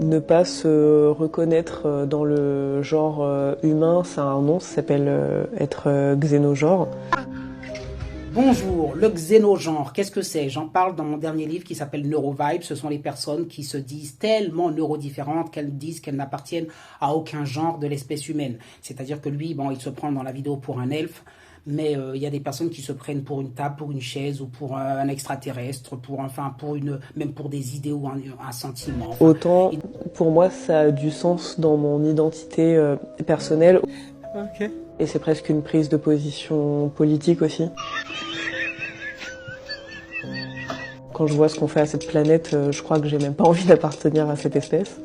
Ne pas se reconnaître dans le genre humain, ça a un nom, ça s'appelle être xénogenre. Bonjour, le xénogenre, qu'est-ce que c'est? J'en parle dans mon dernier livre qui s'appelle Neurovibe. Ce sont les personnes qui se disent tellement neurodifférentes qu'elles disent qu'elles n'appartiennent à aucun genre de l'espèce humaine. C'est-à-dire que lui, bon, il se prend dans la vidéo pour un elfe, mais il y a des personnes qui se prennent pour une table, pour une chaise ou pour un extraterrestre, même pour des idées ou un sentiment. Enfin, Autant, pour moi, ça a du sens dans mon identité personnelle. Ok. Et c'est presque une prise de position politique aussi. Quand je vois ce qu'on fait à cette planète, je crois que j'ai même pas envie d'appartenir à cette espèce.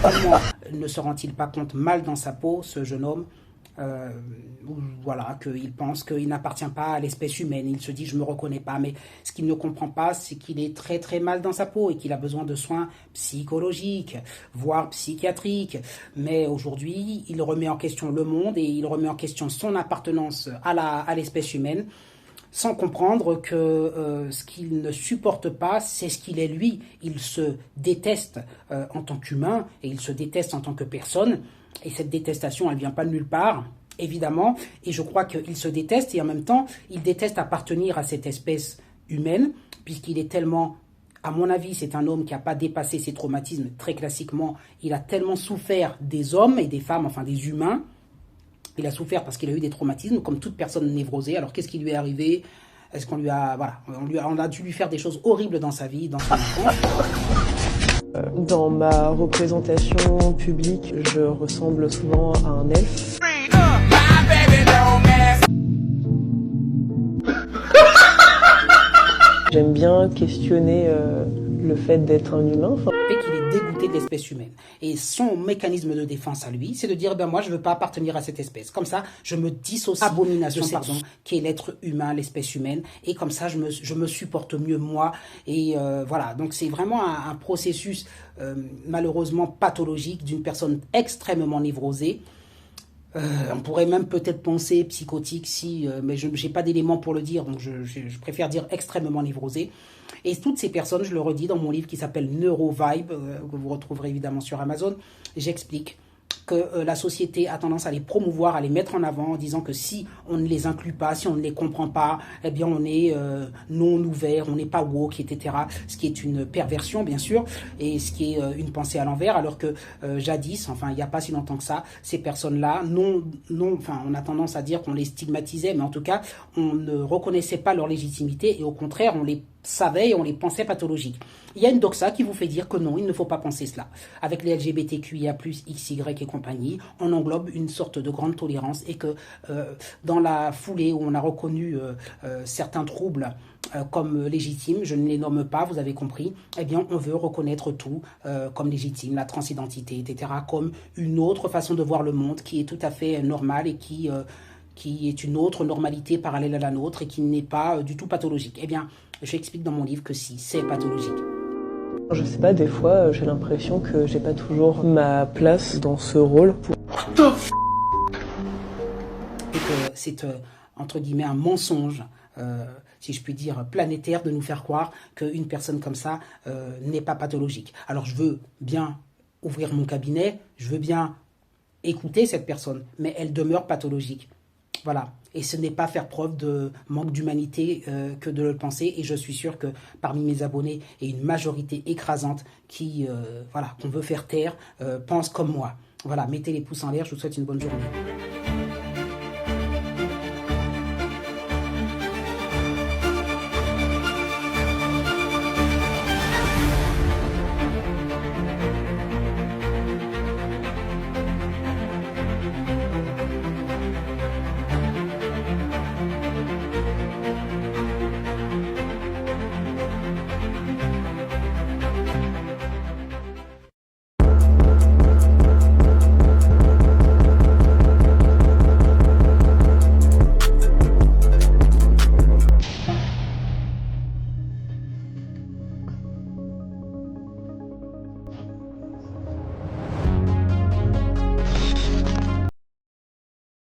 Comment ne se rend-il pas compte mal dans sa peau, ce jeune homme, voilà, qu'il pense qu'il n'appartient pas à l'espèce humaine. Il se dit, je me reconnais pas. Mais ce qu'il ne comprend pas, c'est qu'il est très très mal dans sa peau et qu'il a besoin de soins psychologiques, voire psychiatriques. Mais aujourd'hui, il remet en question le monde et il remet en question son appartenance à l'espèce humaine, sans comprendre que ce qu'il ne supporte pas, c'est ce qu'il est lui. Il se déteste en tant qu'humain et il se déteste en tant que personne. Et cette détestation, elle ne vient pas de nulle part, évidemment. Et je crois qu'il se déteste et en même temps, il déteste appartenir à cette espèce humaine, puisqu'il est tellement... À mon avis, c'est un homme qui n'a pas dépassé ses traumatismes. Très classiquement, il a tellement souffert des hommes et des femmes, enfin des humains. Il a souffert parce qu'il a eu des traumatismes, comme toute personne névrosée. Alors, qu'est-ce qui lui est arrivé? Est-ce qu'on lui a... Voilà, on a dû lui faire des choses horribles dans sa vie, dans son enfance. Dans ma représentation publique, je ressemble souvent à un elfe. J'aime bien questionner le fait d'être un humain. Et qu'il est dégoûté de l'espèce humaine. Et son mécanisme de défense à lui, c'est de dire, ben moi, je ne veux pas appartenir à cette espèce. Comme ça, je me dissocie abomination, qui est l'être humain, l'espèce humaine. Et comme ça, je me supporte mieux moi. Et voilà, donc c'est vraiment un processus malheureusement pathologique d'une personne extrêmement névrosée. On pourrait même peut-être penser psychotique, mais je n'ai pas d'éléments pour le dire, donc je préfère dire extrêmement névrosé. Et toutes ces personnes, je le redis dans mon livre qui s'appelle Neurovibe, que vous retrouverez évidemment sur Amazon, j'explique que la société a tendance à les promouvoir, à les mettre en avant en disant que si on ne les inclut pas, si on ne les comprend pas, eh bien on est non ouvert, on n'est pas woke, etc. Ce qui est une perversion bien sûr, et ce qui est une pensée à l'envers, alors que jadis, enfin il n'y a pas si longtemps que ça, ces personnes-là, enfin on a tendance à dire qu'on les stigmatisait, mais en tout cas on ne reconnaissait pas leur légitimité et au contraire on les savait et on les pensait pathologiques. Il y a une doxa qui vous fait dire que non, il ne faut pas penser cela. Avec les LGBTQIA+, XY et compagnie, on englobe une sorte de grande tolérance et que dans la foulée où on a reconnu certains troubles comme légitimes, je ne les nomme pas, vous avez compris, eh bien on veut reconnaître tout comme légitime, la transidentité, etc., comme une autre façon de voir le monde qui est tout à fait normale et qui est une autre normalité parallèle à la nôtre et qui n'est pas du tout pathologique. Eh bien, j'explique dans mon livre que si, c'est pathologique. Je sais pas, des fois, j'ai l'impression que j'ai pas toujours ma place dans ce rôle. Et que c'est, entre guillemets, un mensonge, si je puis dire, planétaire, de nous faire croire qu'une personne comme ça n'est pas pathologique. Alors, je veux bien ouvrir mon cabinet, je veux bien écouter cette personne, mais elle demeure pathologique. Voilà, et ce n'est pas faire preuve de manque d'humanité que de le penser, et je suis sûr que parmi mes abonnés, il y a une majorité écrasante qu'on veut faire taire, pense comme moi. Voilà, mettez les pouces en l'air, je vous souhaite une bonne journée.